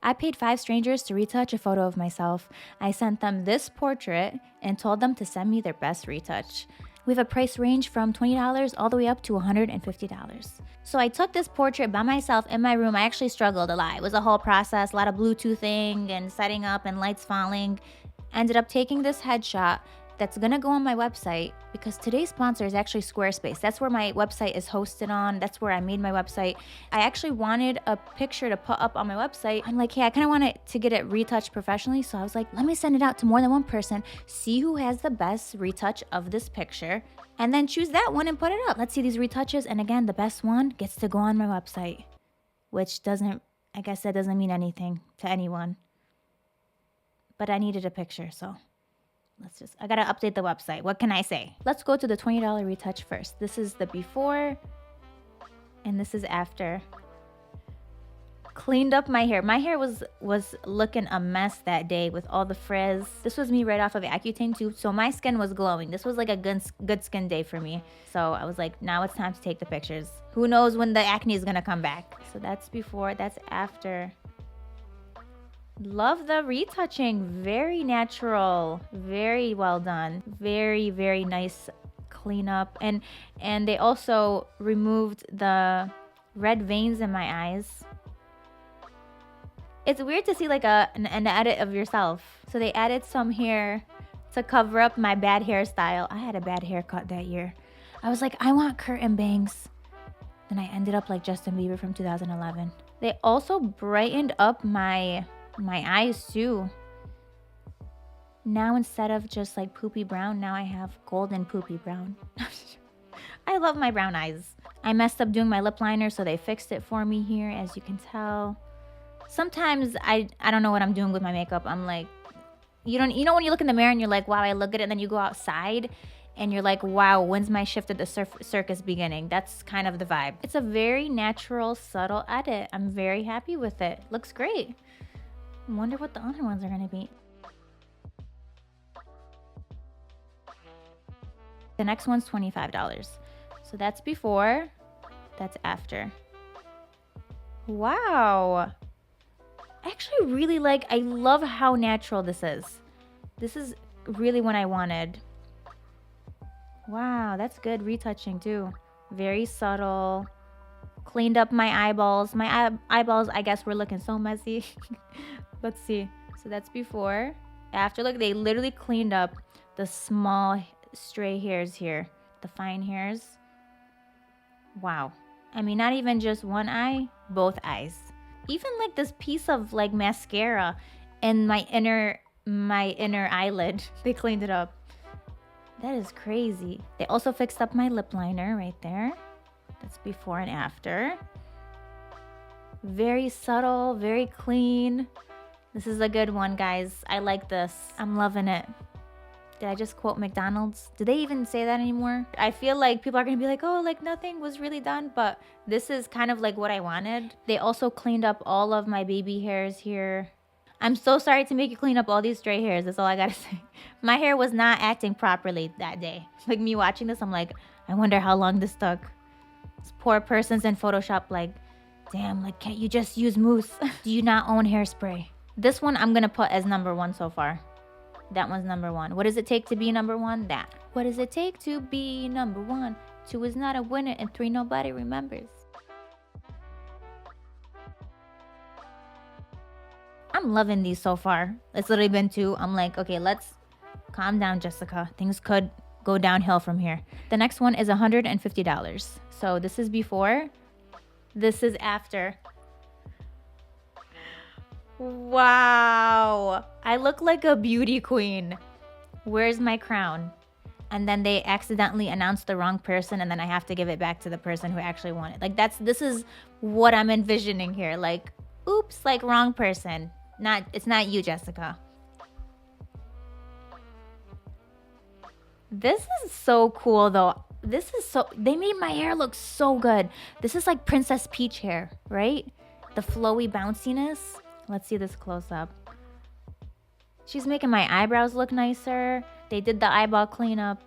I paid 5 strangers to retouch a photo of myself. I sent them this portrait and told them to send me their best retouch. We have a price range from $20 all the way up to $150. So I took this portrait by myself in my room. I actually struggled a lot. It was a whole process, a lot of Bluetoothing and setting up and lights falling. Ended up taking this headshot that's gonna go on my website because today's sponsor is actually Squarespace. That's where my website is hosted on. That's where I made my website. I actually wanted a picture to put up on my website. I'm like, hey, I kind of want it to get it retouched professionally. So I was like, let me send it out to more than one person, see who has the best retouch of this picture, and then choose that one and put it up. Let's see these retouches. And again, the best one gets to go on my website, which doesn't, I guess that doesn't mean anything to anyone. But I needed a picture, so I gotta update the website. What can I say? Let's go to the $20 retouch first. This is the before, and this is after. Cleaned up my hair. My hair was looking a mess that day with all the frizz. This was me right off of Accutane too, so my skin was glowing. This was like a good skin day for me. So I was like, now it's time to take the pictures. Who knows when the acne is gonna come back? So that's before, that's after. Love the retouching. Very natural, very well done, very, very nice cleanup. And they also removed the red veins in my eyes. It's weird to see like an edit of yourself. So they added some hair to cover up my bad hairstyle. I had a bad haircut that year. I was like, I want curtain bangs. Then I ended up like Justin Bieber from 2011. They also brightened up my eyes too. Now instead of just like poopy brown, now I have golden poopy brown. I love my brown eyes. I messed up doing my lip liner, so they fixed it for me here, as you can tell. Sometimes I don't know what I'm doing with my makeup. I'm like, you know when you look in the mirror and you're like, wow, I look good, and then you go outside and you're like, wow, when's my shift at the circus beginning? That's kind of the vibe. It's a very natural, subtle edit. I'm very happy with it. Looks great. I wonder what the other ones are gonna be. The next one's $25. So that's before, that's after. Wow. I actually really I love how natural this is. This is really what I wanted. Wow, that's good retouching too. Very subtle. Cleaned up my eyeballs. My eyeballs, I guess, were looking so messy. Let's see. So that's before. After, look, they literally cleaned up the small stray hairs here. The fine hairs. Wow. I mean, not even just one eye, both eyes. Even like this piece of like mascara in my inner eyelid. They cleaned it up. That is crazy. They also fixed up my lip liner right there. That's before and after. Very subtle, very clean. This is a good one, guys. I like this. I'm loving it. Did I just quote McDonald's? Do they even say that anymore? I feel like people are gonna be like, oh, like nothing was really done, but this is kind of like what I wanted. They also cleaned up all of my baby hairs here. I'm so sorry to make you clean up all these stray hairs. That's all I gotta say. My hair was not acting properly that day. Like me watching this, I'm like, I wonder how long this took. This poor person's in Photoshop like, damn, like can't you just use mousse? Do you not own hairspray? This one I'm gonna put as number 1 so far. That one's number 1. What does it take to be number 1? That. What does it take to be number 1? 2 is not a winner and 3 nobody remembers. I'm loving these so far. It's literally been 2. I'm like, okay, let's calm down, Jessica. Things could go downhill from here. The next one is $150. So this is before. This is after. Wow. I look like a beauty queen. Where's my crown? And then they accidentally announced the wrong person, and then I have to give it back to the person who actually won it. Like this is what I'm envisioning here. Like, oops, like wrong person. It's not you, Jessica. This is so cool though. They made my hair look so good. This is like Princess Peach hair, right? The flowy bounciness. Let's see this close up. She's making my eyebrows look nicer. They did the eyeball cleanup.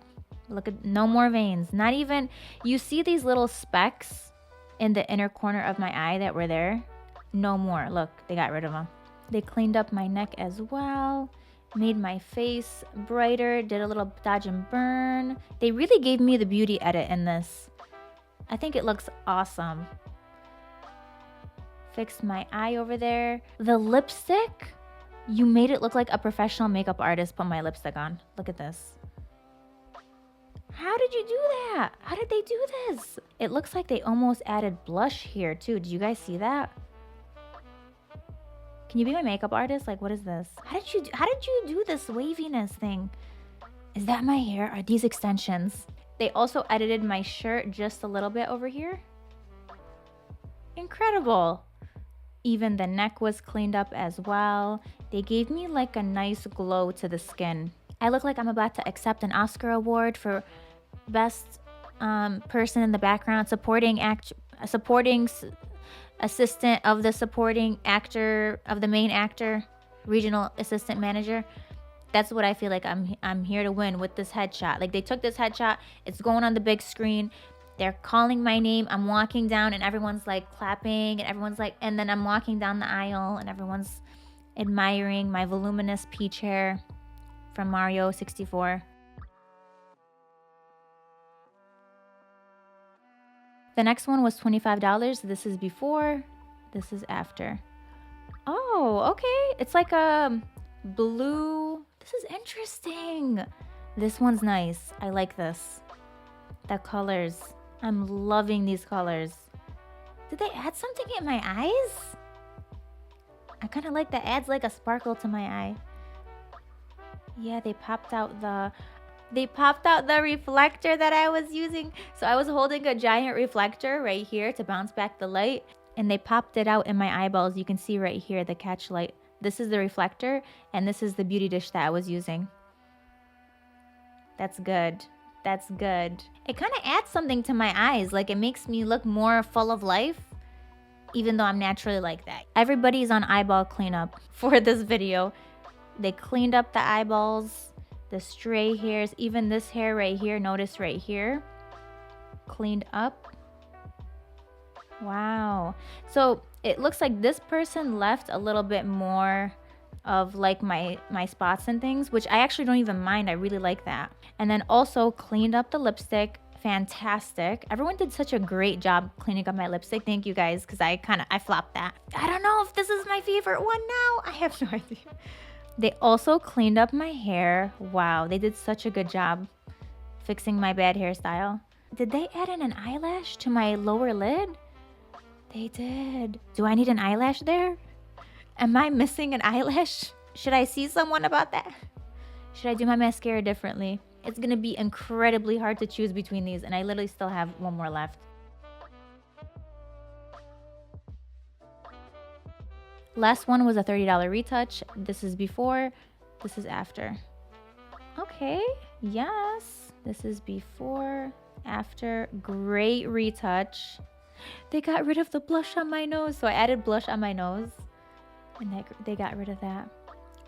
Look at, no more veins. Not even, you see these little specks in the inner corner of my eye that were there? No more. Look, they got rid of them. They cleaned up my neck as well, made my face brighter, did a little dodge and burn. They really gave me the beauty edit in this. I think it looks awesome. Fixed my eye over there. The lipstick, you made it look like a professional makeup artist put my lipstick on. Look at this. How did you do that? How did they do this? It looks like they almost added blush here too. Did you guys see that? Can you be my makeup artist? Like, what is this? How did you do this waviness thing? Is that my hair? Are these extensions? They also edited my shirt just a little bit over here. Incredible. Even the neck was cleaned up as well. They gave me like a nice glow to the skin. I look like I'm about to accept an Oscar award for best person in the background, supporting assistant of the supporting actor of the main actor, regional assistant manager. That's what I feel like I'm here to win with this headshot. Like, they took this headshot, it's going on the big screen. They're calling my name. I'm walking down and everyone's like clapping and everyone's like, and then I'm walking down the aisle and everyone's admiring my voluminous peach hair from Mario 64. The next one was $25. This is before, this is after. Oh, okay. It's like a blue. This is interesting. This one's nice. I like this. The colors. I'm loving these colors. Did they add something in my eyes? I kind of like that. Adds like a sparkle to my eye. Yeah, they popped out the reflector that I was using. So I was holding a giant reflector right here to bounce back the light, and they popped it out in my eyeballs. You can see right here the catch light. This is the reflector, and this is the beauty dish that I was using. That's good. That's good. It kind of adds something to my eyes. Like, it makes me look more full of life, even though I'm naturally like that. Everybody's on eyeball cleanup for this video. They cleaned up the eyeballs, the stray hairs, even this hair right here. Notice right here. Cleaned up. Wow. So it looks like this person left a little bit more of like my spots and things, which I actually don't even mind. I really like that. And then also cleaned up the lipstick. Fantastic. Everyone did such a great job cleaning up my lipstick. Thank you guys, because I flopped that. I don't know if this is my favorite one now. I have no idea. They also cleaned up my hair. Wow, they did such a good job fixing my bad hairstyle. Did they add in an eyelash to my lower lid? They did. Do I need an eyelash there? Am I missing an eyelash? Should I see someone about that? Should I do my mascara differently? It's gonna be incredibly hard to choose between these, and I literally still have one more left. Last one was a $30 retouch. This is before, this is after. Okay, yes. This is before, after. Great retouch. They got rid of the blush on my nose, so I added blush on my nose, and they got rid of that,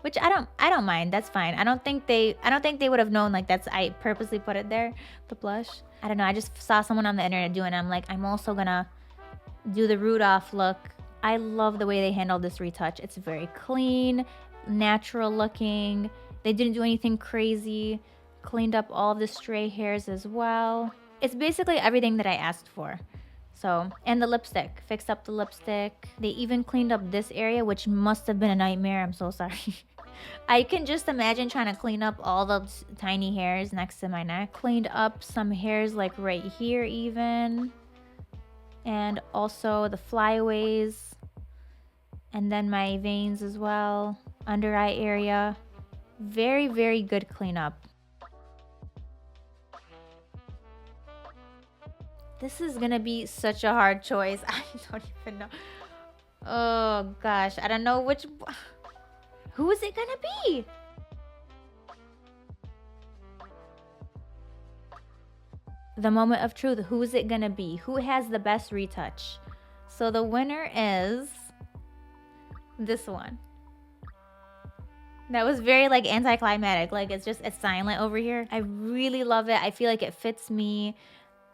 which I don't mind. That's fine. I don't think they would have known, like, I purposely put it there, the blush. I don't know. I just saw someone on the internet doing it. I'm like, I'm also gonna do the Rudolph look. I love the way they handled this retouch. It's very clean, natural looking. They didn't do anything crazy. Cleaned up all of the stray hairs as well. It's basically everything that I asked for. So, and the lipstick, fixed up the lipstick. They even cleaned up this area, which must have been a nightmare. I'm so sorry. I can just imagine trying to clean up all those tiny hairs next to my neck. Cleaned up some hairs like right here even. And also the flyaways. And then my veins as well. Under eye area. Very, very good cleanup. This is gonna be such a hard choice. I don't even know. Oh gosh, I don't know which. Who is it gonna be? The moment of truth. Who is it gonna be? Who has the best retouch? So the winner is this one. That was very like anticlimactic. Like it's silent over here. I really love it. I feel like it fits me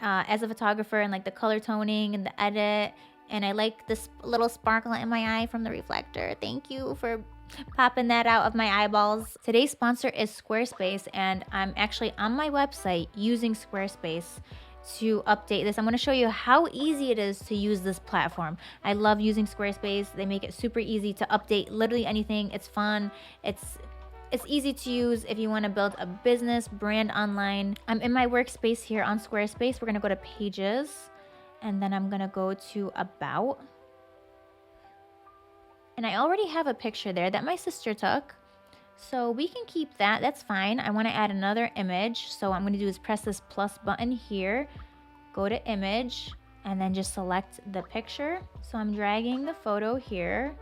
as a photographer, and like the color toning and the edit And I like this little sparkle in my eye from the reflector. Thank you for popping that out of my eyeballs. Today's sponsor is Squarespace, and I'm actually on my website using Squarespace to update this. I'm going to show you how easy it is to use this platform. I love using Squarespace. They make it super easy to update literally anything. It's fun. It's easy to use if you want to build a business brand online. I'm in my workspace here on Squarespace. We're going to go to Pages, and then I'm going to go to About. And I already have a picture there that my sister took, so we can keep that. That's fine. I want to add another image, so what I'm going to do is press this plus button here, go to image, and then just select the picture. So I'm dragging the photo here.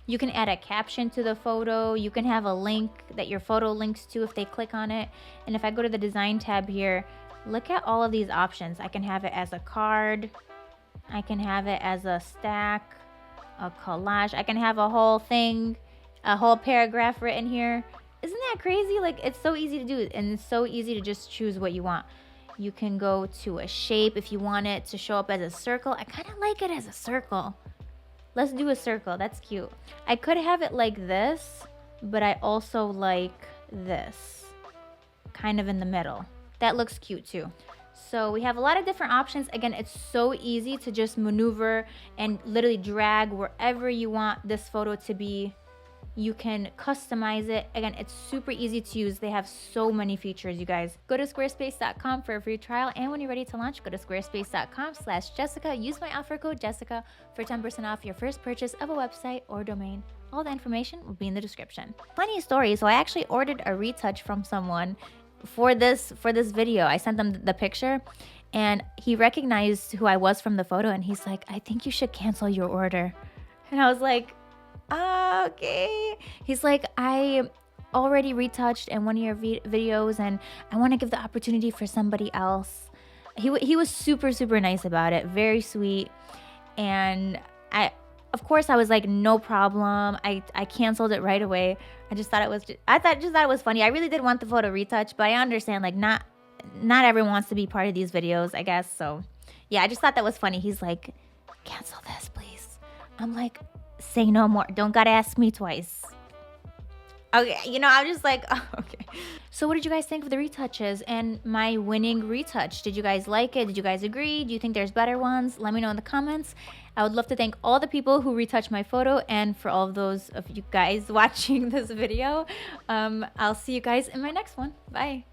You can add a caption to the photo. You can have a link that your photo links to if they click on it. And if I go to the design tab here, look at all of these options. I can have it as a card. I can have it as a stack, a collage. I can have a whole thing, a whole paragraph written here. Isn't that crazy? Like, it's so easy to do, and it's so easy to just choose what you want. You can go to a shape if you want it to show up as a circle. I kind of like it as a circle. Let's do a circle. That's cute. I could have it like this, but I also like this, kind of in the middle. That looks cute too. So we have a lot of different options. Again, it's so easy to just maneuver and literally drag wherever you want this photo to be. You can customize it. Again, it's super easy to use. They have so many features, you guys. Go to squarespace.com for a free trial. And when you're ready to launch, go to squarespace.com/Jessica. Use my offer code Jessica for 10% off your first purchase of a website or domain. All the information will be in the description. Funny story. So I actually ordered a retouch from someone for this video. I sent them the picture, and he recognized who I was from the photo, and he's like, I think you should cancel your order. And I was like, okay. He's like, I already retouched in one of your videos, and I want to give the opportunity for somebody else. He was super nice about it, very sweet. And of course I was like, no problem. I canceled it right away. I just thought it was funny. I really did want the photo retouch, but I understand, like, not everyone wants to be part of these videos, I guess. So yeah, I just thought that was funny. He's like, cancel this, please. I'm like, say no more. Don't gotta ask me twice. Okay, I'm just like, oh, okay. So what did you guys think of the retouches and my winning retouch? Did you guys like it? Did you guys agree? Do you think there's better ones? Let me know in the comments. I would love to thank all the people who retouched my photo, and for all of those of you guys watching this video. I'll see you guys in my next one. Bye.